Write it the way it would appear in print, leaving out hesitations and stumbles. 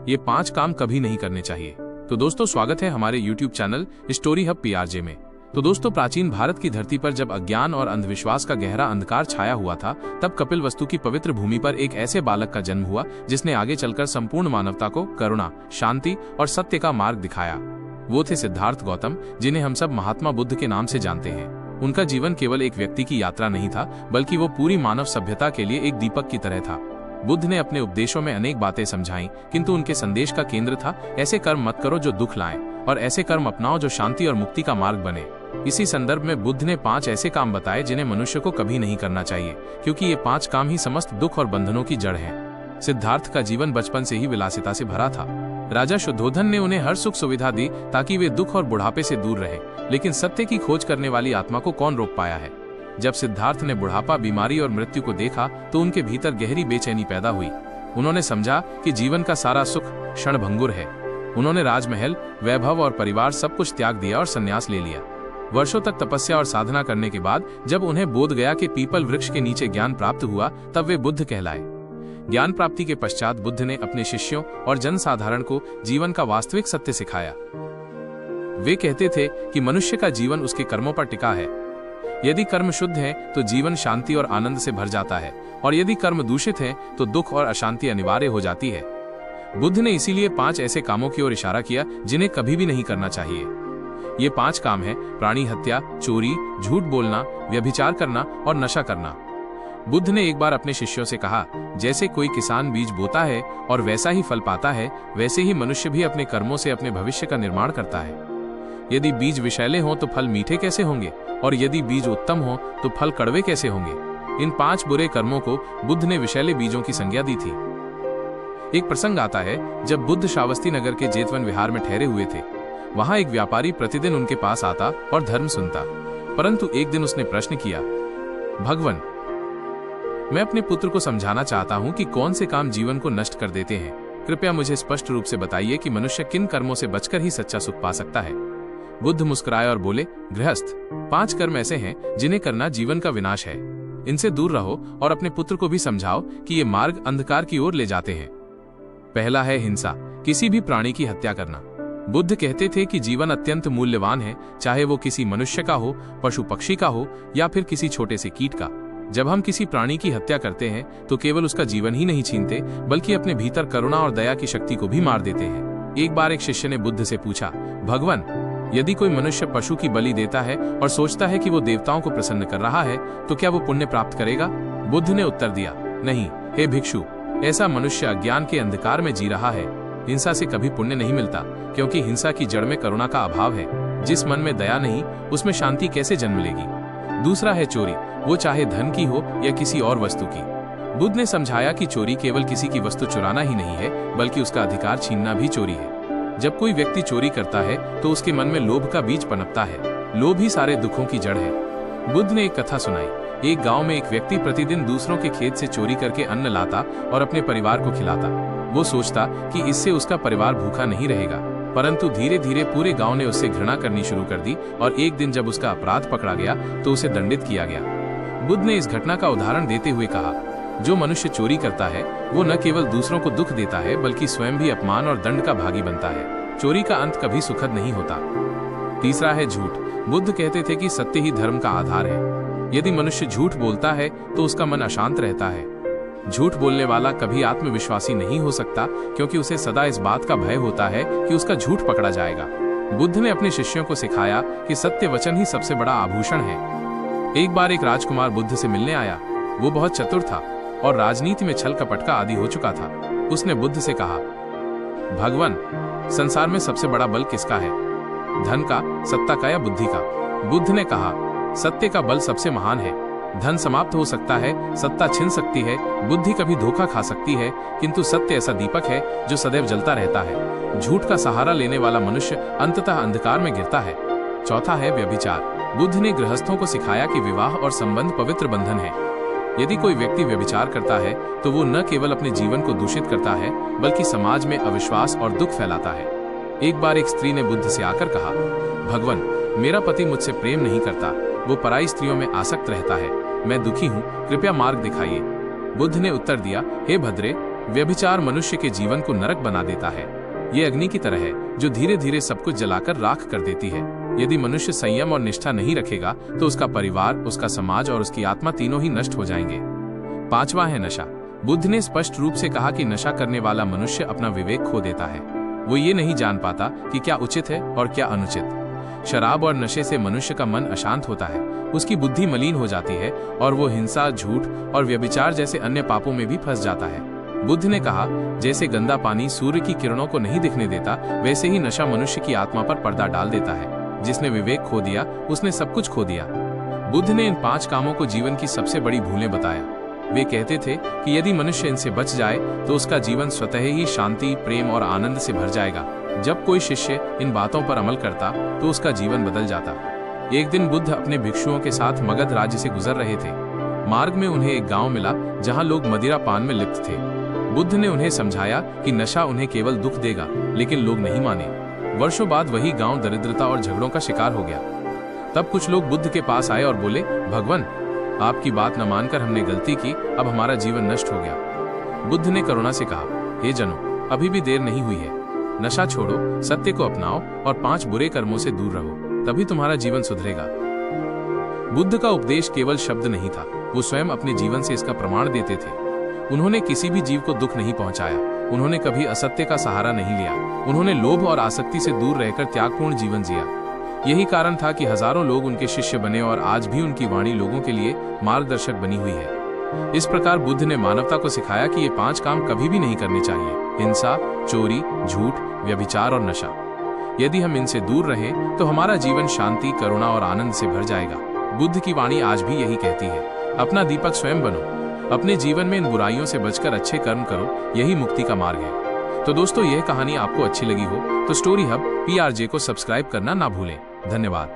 ये 5 काम कभी नहीं करने चाहिए। तो दोस्तों, स्वागत है हमारे YouTube channel story hub PRJ में। तो दोस्तों, प्राचीन भारत की धरती पर जब अज्ञान और अंधविश्वास का गहरा अंधकार छाया हुआ था, तब कपिलवस्तु की पवित्र भूमि पर एक ऐसे बालक का जन्म हुआ जिसने आगे चलकर संपूर्ण मानवता को करुणा, शांति और सत्य का मार्ग दिखाया। वो थे सिद्धार्थ गौतम, जिन्हें हम सब महात्मा बुद्ध के नाम से जानते हैं। उनका जीवन केवल एक व्यक्ति की यात्रा नहीं था, बल्कि वो पूरी मानव सभ्यता के लिए एक दीपक की तरह था। बुद्ध ने अपने उपदेशों में अनेक बातें समझाई, किंतु उनके संदेश का केंद्र था ऐसे कर्म मत करो जो दुख लाएं, और ऐसे कर्म अपनाओ जो शांति और मुक्ति का मार्ग बने। इसी संदर्भ में बुद्ध ने 5 ऐसे काम बताए जिन्हें मनुष्य को कभी नहीं करना चाहिए, क्योंकि ये 5 काम ही समस्त दुख और बंधनों की जड़ हैं। सिद्धार्थ का जीवन बचपन से ही विलासिता से भरा था। राजा शुद्धोधन ने उन्हें हर सुख सुविधा दी ताकि वे दुख और बुढ़ापे से दूर रहे, लेकिन सत्य की खोज करने वाली आत्मा को कौन रोक पाया है। जब सिद्धार्थ ने बुढ़ापा, बीमारी और मृत्यु को देखा तो उनके भीतर गहरी बेचैनी पैदा हुई। उन्होंने समझा कि जीवन का सारा सुख क्षणभंगुर है। उन्होंने राजमहल, वैभव और परिवार सब कुछ त्याग दिया और संन्यास ले लिया। वर्षों तक तपस्या और साधना करने के बाद जब उन्हें बोध गया कि पीपल वृक्ष के नीचे ज्ञान प्राप्त हुआ, तब वे बुद्ध कहलाए। ज्ञान प्राप्ति के पश्चात बुद्ध ने अपने शिष्यों और जनसाधारण को जीवन का वास्तविक सत्य सिखाया। वे कहते थे कि मनुष्य का जीवन उसके कर्मों पर टिका है। यदि कर्म शुद्ध है तो जीवन शांति और आनंद से भर जाता है, और यदि कर्म दूषित है तो दुख और अशांति अनिवार्य हो जाती है। बुद्ध ने इसीलिए 5 ऐसे कामों की ओर इशारा किया जिन्हें कभी भी नहीं करना चाहिए। ये 5 काम हैं: प्राणी हत्या, चोरी, झूठ बोलना, व्यभिचार करना और नशा करना। बुद्ध ने एक बार अपने शिष्यों से कहा, जैसे कोई किसान बीज बोता है और वैसा ही फल पाता है, वैसे ही मनुष्य भी अपने कर्मों से अपने भविष्य का निर्माण करता है। यदि बीज विषैले हों तो फल मीठे कैसे होंगे, और यदि बीज उत्तम हो तो फल कड़वे कैसे होंगे। इन 5 बुरे कर्मों को बुद्ध ने विषैले बीजों की संज्ञा दी थी। एक प्रसंग आता है जब बुद्ध श्रावस्ती नगर के जेतवन विहार में ठहरे हुए थे। वहां एक व्यापारी प्रतिदिन उनके पास आता और धर्म सुनता, परंतु एक दिन उसने प्रश्न किया, भगवान, मैं अपने पुत्र को समझाना चाहता हूं कि कौन से काम जीवन को नष्ट कर देते हैं। कृपया मुझे स्पष्ट रूप से बताइए कि मनुष्य किन कर्मों से बचकर ही सच्चा सुख पा सकता है। बुद्ध मुस्कुराए और बोले, गृहस्थ, 5 कर्म ऐसे हैं जिन्हें करना जीवन का विनाश है। इनसे दूर रहो और अपने पुत्र को भी समझाओ कि ये मार्ग अंधकार की ओर ले जाते हैं। पहला है हिंसा, किसी भी प्राणी की हत्या करना। बुद्ध कहते थे कि जीवन अत्यंत मूल्यवान है, चाहे वो किसी मनुष्य का हो, पशु पक्षी का हो या फिर किसी छोटे से कीट का। जब हम किसी प्राणी की हत्या करते हैं तो केवल उसका जीवन ही नहीं छीनते, बल्कि अपने भीतर करुणा और दया की शक्ति को भी मार देते हैं। एक बार एक शिष्य ने बुद्ध से पूछा, भगवान, यदि कोई मनुष्य पशु की बलि देता है और सोचता है कि वो देवताओं को प्रसन्न कर रहा है, तो क्या वो पुण्य प्राप्त करेगा? बुद्ध ने उत्तर दिया, नहीं, हे भिक्षु, ऐसा मनुष्य अज्ञान के अंधकार में जी रहा है। हिंसा से कभी पुण्य नहीं मिलता, क्योंकि हिंसा की जड़ में करुणा का अभाव है। जिस मन में दया नहीं, उसमें शांति कैसे जन्म लेगी? दूसरा है चोरी, वो चाहे धन की हो या किसी और वस्तु की। बुद्ध ने समझाया कि चोरी केवल किसी की वस्तु चुराना ही नहीं है, बल्कि उसका अधिकार छीनना भी चोरी है। जब कोई व्यक्ति चोरी करता है तो उसके मन में लोभ का बीज पनपता है। लोभ ही सारे दुखों की जड़ है। बुद्ध ने एक कथा सुनाई। एक गांव में एक व्यक्ति प्रतिदिन दूसरों के खेत से चोरी करके अन्न लाता और अपने परिवार को खिलाता। वो सोचता कि इससे उसका परिवार भूखा नहीं रहेगा, परंतु धीरे धीरे पूरे गांव ने उससे घृणा करनी शुरू कर दी, और एक दिन जब उसका अपराध पकड़ा गया तो उसे दंडित किया गया। बुद्ध ने इस घटना का उदाहरण देते हुए कहा, जो मनुष्य चोरी करता है वो न केवल दूसरों को दुख देता है, बल्कि स्वयं भी अपमान और दंड का भागी बनता है। चोरी का अंत कभी सुखद नहीं होता। तीसरा है झूठ। बुद्ध कहते थे कि सत्य ही धर्म का आधार है। यदि मनुष्य झूठ बोलता है तो उसका मन अशांत रहता है। झूठ बोलने वाला कभी आत्मविश्वासी नहीं हो सकता, क्योंकि उसे सदा इस बात का भय होता है कि उसका झूठ पकड़ा जाएगा। बुद्ध ने अपने शिष्यों को सिखाया कि सत्य वचन ही सबसे बड़ा आभूषण है। एक बार एक राजकुमार बुद्ध से मिलने आया। वो बहुत चतुर था और राजनीति में छल कपट का आदी हो चुका था। उसने बुद्ध से कहा, भगवान, संसार में सबसे बड़ा बल किसका है? धन का, सत्ता का या बुद्धि का? बुद्ध ने कहा, सत्य का बल सबसे महान है। धन समाप्त हो सकता है, सत्ता छिन सकती है, बुद्धि कभी धोखा खा सकती है, किंतु सत्य ऐसा दीपक है जो सदैव जलता रहता है। झूठ का सहारा लेने वाला मनुष्य अंततः अंधकार में गिरता है। चौथा है व्यभिचार। बुद्ध ने गृहस्थों को सिखाया कि विवाह और संबंध पवित्र बंधन है। यदि कोई व्यक्ति व्यभिचार करता है तो वो न केवल अपने जीवन को दूषित करता है, बल्कि समाज में अविश्वास और दुख फैलाता है। एक बार एक स्त्री ने बुद्ध से आकर कहा, भगवान, मेरा पति मुझसे प्रेम नहीं करता, वो पराई स्त्रियों में आसक्त रहता है। मैं दुखी हूँ, कृपया मार्ग दिखाइए। बुद्ध ने उत्तर दिया, हे भद्रे, व्यभिचार मनुष्य के जीवन को नरक बना देता है। ये अग्नि की तरह है जो धीरे धीरे सब कुछ जलाकर राख कर देती है। यदि मनुष्य संयम और निष्ठा नहीं रखेगा तो उसका परिवार, उसका समाज और उसकी आत्मा तीनों ही नष्ट हो जाएंगे। 5वां है नशा। बुद्ध ने स्पष्ट रूप से कहा कि नशा करने वाला मनुष्य अपना विवेक खो देता है। वो ये नहीं जान पाता कि क्या उचित है और क्या अनुचित। शराब और नशे से मनुष्य का मन अशांत होता है, उसकी बुद्धि मलिन हो जाती है और वो हिंसा, झूठ और व्यभिचार जैसे अन्य पापों में भी फंस जाता है। बुद्ध ने कहा, जैसे गंदा पानी सूर्य की किरणों को नहीं दिखने देता, वैसे ही नशा मनुष्य की आत्मा पर पर्दा डाल देता है। जिसने विवेक खो दिया उसने सब कुछ खो दिया। बुद्ध ने इन 5 कामों को जीवन की सबसे बड़ी भूलें बताया। वे कहते थे कि यदि मनुष्य इनसे बच जाए तो उसका जीवन स्वतः ही शांति, प्रेम और आनंद से भर जाएगा। जब कोई शिष्य इन बातों पर अमल करता तो उसका जीवन बदल जाता। एक दिन बुद्ध अपने भिक्षुओं के साथ मगध राज्य से गुजर रहे थे। मार्ग में उन्हें एक गांव मिला जहां लोग मदिरा पान में लिप्त थे। बुद्ध ने उन्हें समझाया कि नशा उन्हें केवल दुख देगा, लेकिन लोग नहीं माने। वर्षों बाद वही गांव दरिद्रता और झगड़ों का शिकार हो गया। तब कुछ लोग बुद्ध के पास आए और बोले, भगवान, आपकी बात न मानकर हमने गलती की, अब हमारा जीवन नष्ट हो गया। बुद्ध ने करुणा से कहा, हे जनों, अभी भी देर नहीं हुई है। नशा छोड़ो, सत्य को अपनाओ और 5 बुरे कर्मों से दूर रहो, तभी तुम्हारा जीवन सुधरेगा। बुद्ध का उपदेश केवल शब्द नहीं था, वो स्वयं अपने जीवन से इसका प्रमाण देते थे। उन्होंने किसी भी जीव को दुख नहीं पहुंचाया, उन्होंने कभी असत्य का सहारा नहीं लिया, उन्होंने लोभ और आसक्ति से दूर रहकर त्यागपूर्ण जीवन जिया। यही कारण था कि हजारों लोग उनके शिष्य बने और आज भी उनकी वाणी लोगों के लिए मार्गदर्शक बनी हुई है। इस प्रकार बुद्ध ने मानवता को सिखाया कि ये 5 काम कभी भी नहीं करने चाहिए: हिंसा, चोरी, झूठ, व्यभिचार और नशा। यदि हम इनसे दूर रहें तो हमारा जीवन शांति, करुणा और आनंद से भर जाएगा। बुद्ध की वाणी आज भी यही कहती है, अपना दीपक स्वयं बनो, अपने जीवन में इन बुराइयों से बचकर अच्छे कर्म करो, यही मुक्ति का मार्ग है। तो दोस्तों, यह कहानी आपको अच्छी लगी हो तो स्टोरी हब PRJ को सब्सक्राइब करना ना भूलें। धन्यवाद।